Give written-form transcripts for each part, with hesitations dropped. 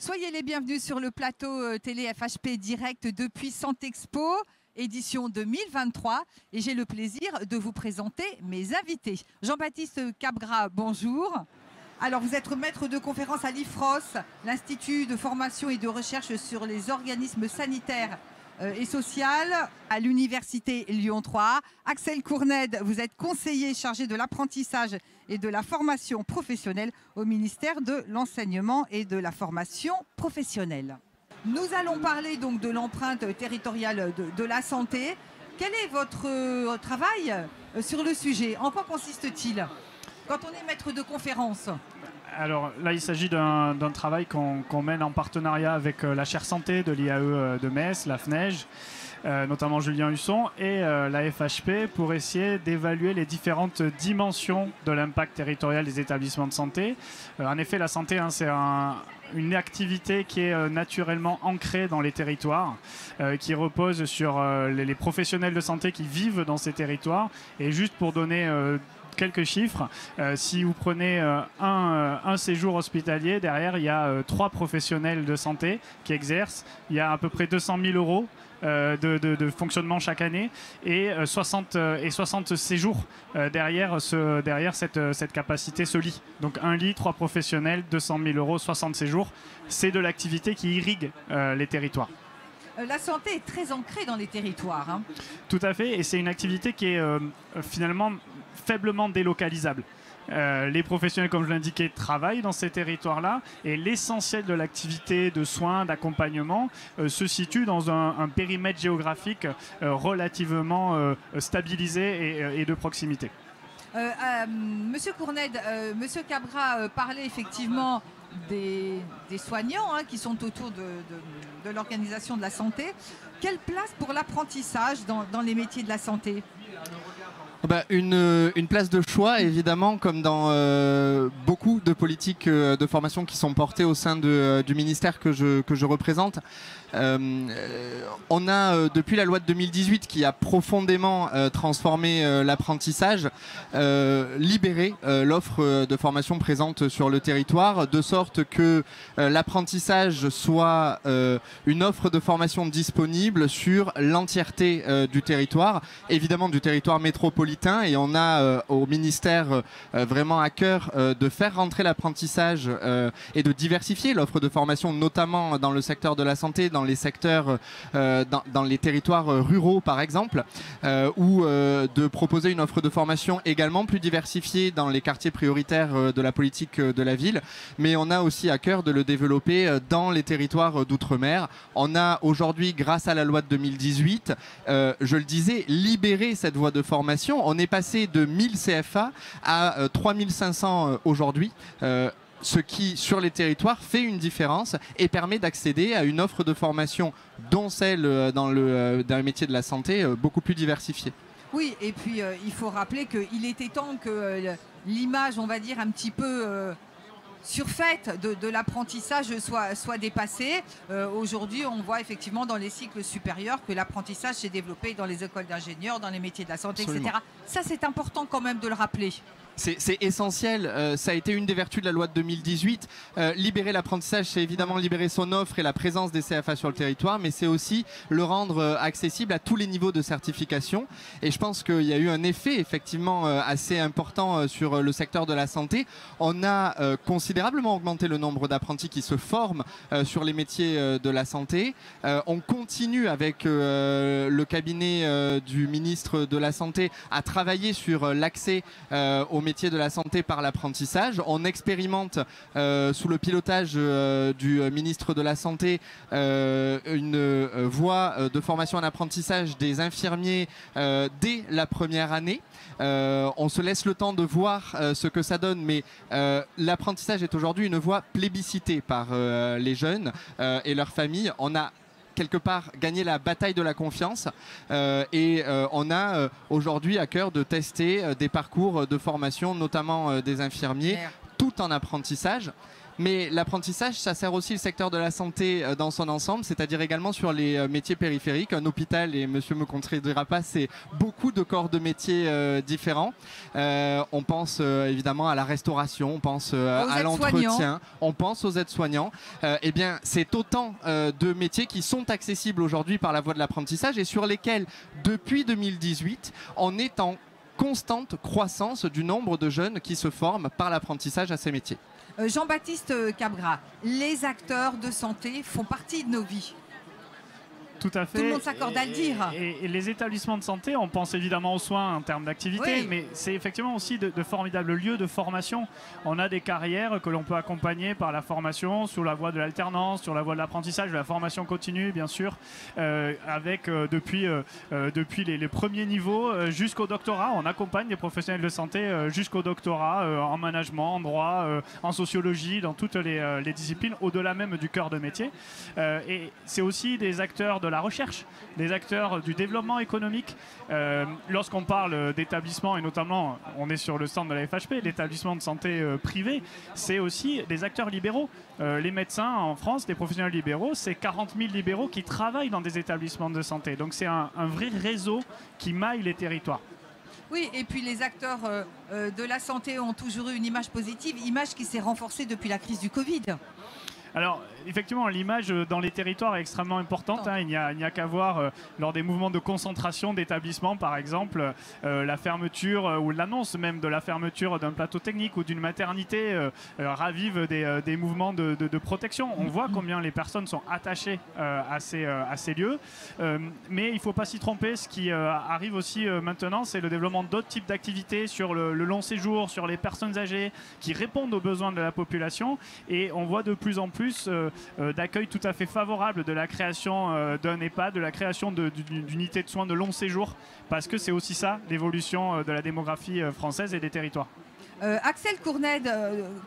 Soyez les bienvenus sur le plateau télé FHP direct depuis Santexpo, édition 2023. Et j'ai le plaisir de vous présenter mes invités. Jean-Baptiste Cabra, bonjour. Alors, vous êtes maître de conférence à l'IFROS, l'Institut de formation et de recherche sur les organismes sanitaires et social à l'Université Lyon 3. Axel Courned, vous êtes conseiller chargé de l'apprentissage et de la formation professionnelle au ministère de l'Enseignement et de la Formation professionnelle. Nous allons parler donc de l'empreinte territoriale de la santé. Quel est votre travail sur le sujet? En quoi consiste-t-il quand on est maître de conférence? Alors là, il s'agit d'un travail qu'on mène en partenariat avec la chaire santé de l'IAE de Metz, la FNEJ, notamment Julien Husson, et la FHP pour essayer d'évaluer les différentes dimensions de l'impact territorial des établissements de santé. En effet, la santé, c'est une activité qui est naturellement ancrée dans les territoires, qui repose sur les professionnels de santé qui vivent dans ces territoires. Et juste pour donner quelques chiffres, si vous prenez un séjour hospitalier, derrière il y a 3 professionnels de santé qui exercent, il y a à peu près 200 000 euros de fonctionnement chaque année et 60 séjours derrière cette capacité, ce lit. Donc un lit, 3 professionnels, 200 000 euros, 60 séjours, c'est de l'activité qui irrigue les territoires. La santé est très ancrée dans les territoires, hein. Tout à fait, et c'est une activité qui est finalement faiblement délocalisable. Les professionnels, comme je l'indiquais, travaillent dans ces territoires-là et l'essentiel de l'activité de soins, d'accompagnement se situe dans un périmètre géographique relativement stabilisé et de proximité. Monsieur Courned, Monsieur Cabra parlait effectivement des soignants qui sont autour de l'organisation de la santé. Quelle place pour l'apprentissage dans les métiers de la santé? Une place de choix, évidemment, comme dans beaucoup de politiques de formation qui sont portées au sein du ministère que je représente. On a, depuis la loi de 2018 qui a profondément transformé l'apprentissage, libéré l'offre de formation présente sur le territoire, de sorte que l'apprentissage soit une offre de formation disponible sur l'entièreté du territoire, évidemment du territoire métropolitain, et on a au ministère vraiment à cœur de faire rentrer l'apprentissage et de diversifier l'offre de formation, notamment dans le secteur de la santé, dans les secteurs, dans les territoires ruraux par exemple, ou de proposer une offre de formation également plus diversifiée dans les quartiers prioritaires de la politique de la ville, mais on a aussi à cœur de le développer dans les territoires d'outre-mer. On a aujourd'hui, grâce à la loi de 2018, je le disais, libéré cette voie de formation. On est passé de 1000 CFA à 3500 aujourd'hui. Ce qui, sur les territoires, fait une différence et permet d'accéder à une offre de formation, dont celle dans le métier de la santé, beaucoup plus diversifiée. Oui, et puis il faut rappeler qu'il était temps que l'image, on va dire, un petit peu surfaite de l'apprentissage soit dépassée. Aujourd'hui, on voit effectivement dans les cycles supérieurs que l'apprentissage s'est développé dans les écoles d'ingénieurs, dans les métiers de la santé, Absolument. etc. Ça, c'est important quand même de le rappeler. C'est essentiel, ça a été une des vertus de la loi de 2018. Libérer l'apprentissage, c'est évidemment libérer son offre et la présence des CFA sur le territoire, mais c'est aussi le rendre accessible à tous les niveaux de certification. Et je pense qu'il y a eu un effet effectivement assez important sur le secteur de la santé. On a considérablement augmenté le nombre d'apprentis qui se forment sur les métiers de la santé. On continue avec le cabinet du ministre de la Santé à travailler sur l'accès aux métiers de la santé par l'apprentissage. On expérimente sous le pilotage du ministre de la Santé une voie de formation en apprentissage des infirmiers dès la première année. On se laisse le temps de voir ce que ça donne, mais l'apprentissage est aujourd'hui une voie plébiscitée par les jeunes et leurs familles. On a quelque part gagner la bataille de la confiance et on a aujourd'hui à cœur de tester des parcours de formation, notamment des infirmiers, tout en apprentissage. Mais l'apprentissage, ça sert aussi le secteur de la santé dans son ensemble, c'est-à-dire également sur les métiers périphériques. Un hôpital, et monsieur me contredira pas, c'est beaucoup de corps de métiers différents. On pense évidemment à la restauration, on pense à l'entretien, on pense aux aides-soignants. Eh bien, c'est autant de métiers qui sont accessibles aujourd'hui par la voie de l'apprentissage et sur lesquels, depuis 2018, on est en constante croissance du nombre de jeunes qui se forment par l'apprentissage à ces métiers. Jean-Baptiste Cabra, les acteurs de santé font partie de nos vies. Tout à fait. Tout le monde s'accorde à le dire. Et les établissements de santé, on pense évidemment aux soins en termes d'activité, oui, mais c'est effectivement aussi de formidables lieux de formation. On a des carrières que l'on peut accompagner par la formation, sur la voie de l'alternance, sur la voie de l'apprentissage, de la formation continue, bien sûr, avec depuis les premiers niveaux jusqu'au doctorat. On accompagne des professionnels de santé jusqu'au doctorat en management, en droit, en sociologie, dans toutes les disciplines, au-delà même du cœur de métier. Et c'est aussi des acteurs de la recherche, des acteurs du développement économique. Lorsqu'on parle d'établissements, et notamment on est sur le stand de la FHP, l'établissement de santé privé, c'est aussi des acteurs libéraux. Les médecins en France, des professionnels libéraux, c'est 40 000 libéraux qui travaillent dans des établissements de santé. Donc c'est un vrai réseau qui maille les territoires. Oui, et puis les acteurs de la santé ont toujours eu une image positive, image qui s'est renforcée depuis la crise du Covid. Alors, effectivement, l'image dans les territoires est extrêmement importante. Hein. Il n'y a qu'à voir lors des mouvements de concentration d'établissements, par exemple, la fermeture ou l'annonce même de la fermeture d'un plateau technique ou d'une maternité ravive des mouvements de protection. On voit combien les personnes sont attachées à ces lieux. Mais il ne faut pas s'y tromper. Ce qui arrive aussi maintenant, c'est le développement d'autres types d'activités sur le long séjour, sur les personnes âgées qui répondent aux besoins de la population. Et on voit de plus en plus d'accueil tout à fait favorable de la création d'un EHPAD, de la création d'unités de soins de long séjour, parce que c'est aussi ça l'évolution de la démographie française et des territoires. Axel Cournède,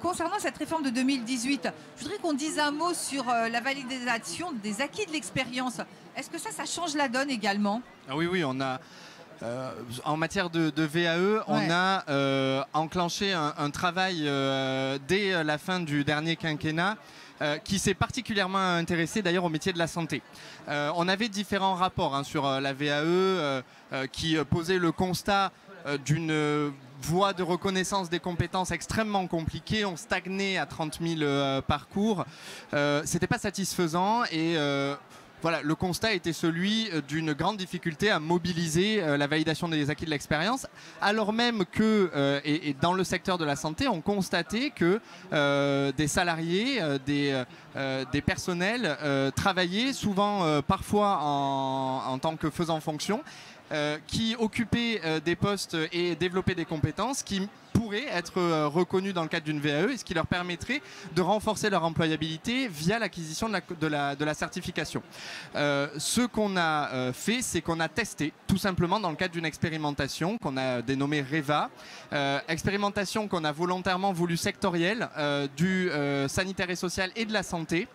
concernant cette réforme de 2018, je voudrais qu'on dise un mot sur la validation des acquis de l'expérience. Est-ce que ça change la donne également? Oui, on a... en matière de VAE, on a enclenché un travail dès la fin du dernier quinquennat qui s'est particulièrement intéressé d'ailleurs au métier de la santé. On avait différents rapports sur la VAE qui posaient le constat d'une voie de reconnaissance des compétences extrêmement compliquée. On stagnait à 30 000 parcours. C'était pas satisfaisant et voilà, le constat était celui d'une grande difficulté à mobiliser la validation des acquis de l'expérience, alors même que, et dans le secteur de la santé, on constatait que des salariés, des personnels travaillaient souvent, parfois en tant que faisant fonction, qui occupaient des postes et développaient des compétences qui pourraient être reconnus dans le cadre d'une VAE et ce qui leur permettrait de renforcer leur employabilité via l'acquisition de la certification. Ce qu'on a fait, c'est qu'on a testé tout simplement dans le cadre d'une expérimentation qu'on a dénommée REVA, expérimentation qu'on a volontairement voulu sectorielle du sanitaire et social et de la santé.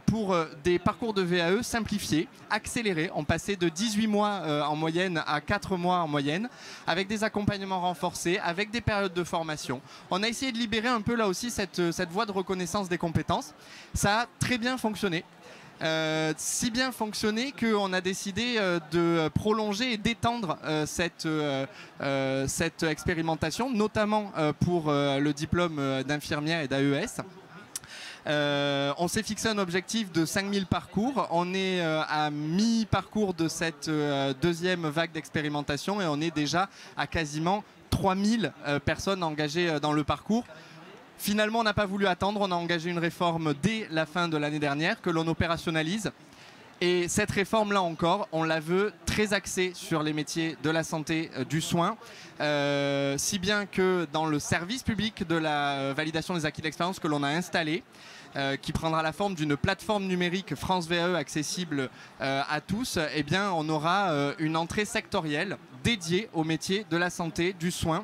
Pour des parcours de VAE simplifiés, accélérés. On passait de 18 mois en moyenne à 4 mois en moyenne, avec des accompagnements renforcés, avec des périodes de formation. On a essayé de libérer un peu là aussi cette voie de reconnaissance des compétences. Ça a très bien fonctionné. Si bien fonctionné qu'on a décidé de prolonger et d'étendre cette expérimentation, notamment pour le diplôme d'infirmière et d'AES. On s'est fixé un objectif de 5000 parcours. On est à mi-parcours de cette deuxième vague d'expérimentation et on est déjà à quasiment 3000 personnes engagées dans le parcours. Finalement, on n'a pas voulu attendre. On a engagé une réforme dès la fin de l'année dernière que l'on opérationnalise. Et cette réforme-là encore, on la veut très axée sur les métiers de la santé, du soin, si bien que dans le service public de la validation des acquis de l'expérience que l'on a installé, qui prendra la forme d'une plateforme numérique France VAE accessible à tous, eh bien, on aura une entrée sectorielle dédiée aux métiers de la santé, du soin,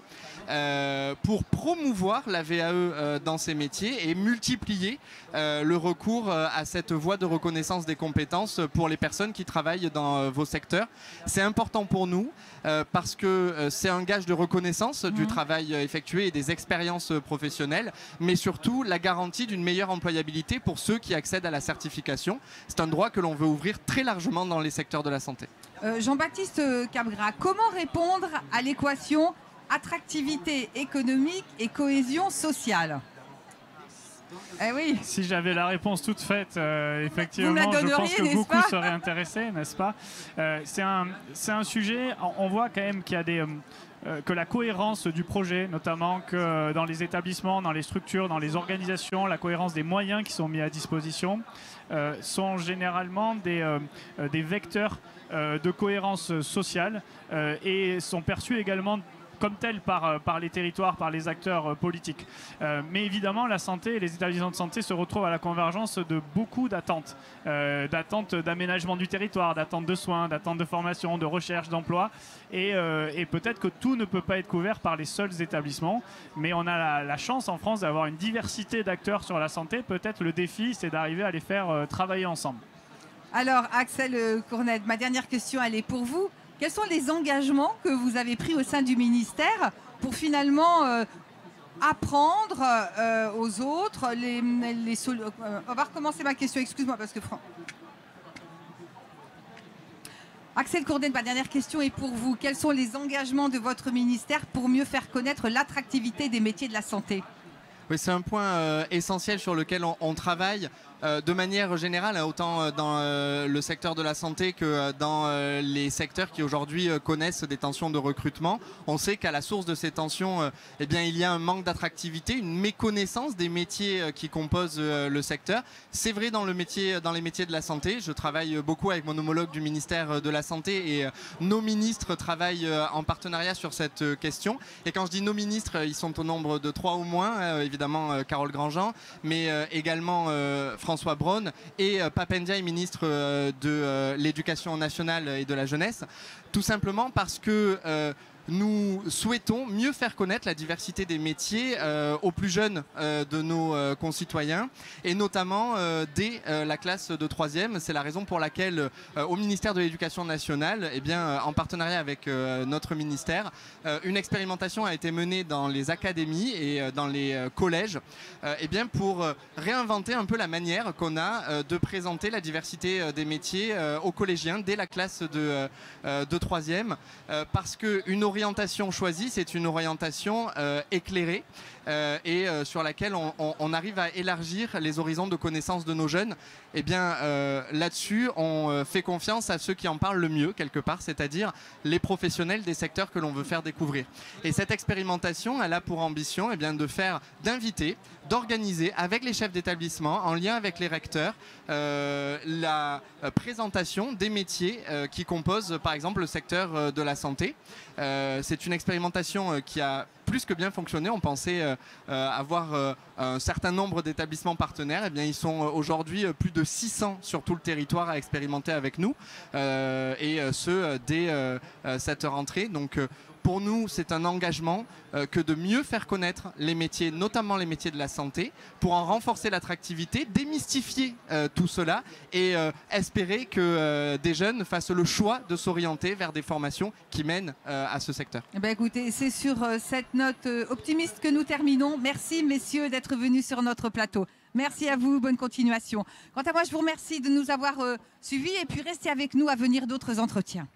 pour promouvoir la VAE dans ces métiers et multiplier le recours à cette voie de reconnaissance des compétences pour les personnes qui travaillent dans vos secteurs. C'est important pour nous parce que c'est un gage de reconnaissance du travail effectué et des expériences professionnelles, mais surtout la garantie d'une meilleure employabilité pour ceux qui accèdent à la certification. C'est un droit que l'on veut ouvrir très largement dans les secteurs de la santé. Jean-Baptiste Capgras, comment répondre à l'équation attractivité économique et cohésion sociale? Eh oui. Si j'avais la réponse toute faite, effectivement, je pense que beaucoup seraient intéressés, n'est-ce pas? C'est un sujet, on voit quand même qu'il y a que la cohérence du projet, notamment que dans les établissements, dans les structures, dans les organisations, la cohérence des moyens qui sont mis à disposition sont généralement des vecteurs de cohérence sociale et sont perçus également comme tel par les territoires, par les acteurs politiques. Mais évidemment, la santé et les établissements de santé se retrouvent à la convergence de beaucoup d'attentes. D'attentes d'aménagement du territoire, d'attentes de soins, d'attentes de formation, de recherche, d'emploi. Et peut-être que tout ne peut pas être couvert par les seuls établissements. Mais on a la chance en France d'avoir une diversité d'acteurs sur la santé. Peut-être le défi, c'est d'arriver à les faire travailler ensemble. Alors, Axel Cournette, ma dernière question, elle est pour vous. Quels sont les engagements que vous avez pris au sein du ministère pour finalement apprendre aux autres on va recommencer ma question, excuse-moi, parce que Axel Cournette, ma dernière question est pour vous. Quels sont les engagements de votre ministère pour mieux faire connaître l'attractivité des métiers de la santé? Oui, c'est un point essentiel sur lequel on travaille de manière générale, autant dans le secteur de la santé que dans les secteurs qui aujourd'hui connaissent des tensions de recrutement. On sait qu'à la source de ces tensions, eh bien, il y a un manque d'attractivité, une méconnaissance des métiers qui composent le secteur. C'est vrai dans les métiers de la santé. Je travaille beaucoup avec mon homologue du ministère de la Santé et nos ministres travaillent en partenariat sur cette question. Et quand je dis nos ministres, ils sont au nombre de 3 ou moins, évidemment Carole Grandjean, mais également François Braun et Pape Ndiaye, ministre de l'Éducation nationale et de la jeunesse, tout simplement parce que nous souhaitons mieux faire connaître la diversité des métiers aux plus jeunes de nos concitoyens et notamment dès la classe de 3e. C'est la raison pour laquelle au ministère de l'Éducation nationale, eh bien, en partenariat avec notre ministère, une expérimentation a été menée dans les académies et dans les collèges eh bien, pour réinventer un peu la manière qu'on a de présenter la diversité des métiers aux collégiens dès la classe de 3e parce qu'une orientation choisie, c'est une orientation éclairée et sur laquelle on arrive à élargir les horizons de connaissances de nos jeunes. Eh bien, là-dessus, on fait confiance à ceux qui en parlent le mieux, quelque part, c'est-à-dire les professionnels des secteurs que l'on veut faire découvrir. Et cette expérimentation, elle a pour ambition eh bien, d'inviter, d'organiser avec les chefs d'établissement, en lien avec les recteurs, la présentation des métiers qui composent, par exemple, le secteur de la santé. C'est une expérimentation qui a plus que bien fonctionné. On pensait avoir un certain nombre d'établissements partenaires. Eh bien, ils sont aujourd'hui plus de 600 sur tout le territoire à expérimenter avec nous, et ce, dès cette rentrée. Donc, pour nous, c'est un engagement que de mieux faire connaître les métiers, notamment les métiers de la santé, pour en renforcer l'attractivité, démystifier tout cela et espérer que des jeunes fassent le choix de s'orienter vers des formations qui mènent à ce secteur. Eh bien, écoutez, c'est sur cette note optimiste que nous terminons. Merci, messieurs, d'être venus sur notre plateau. Merci à vous, bonne continuation. Quant à moi, je vous remercie de nous avoir suivis et puis restez avec nous à venir d'autres entretiens.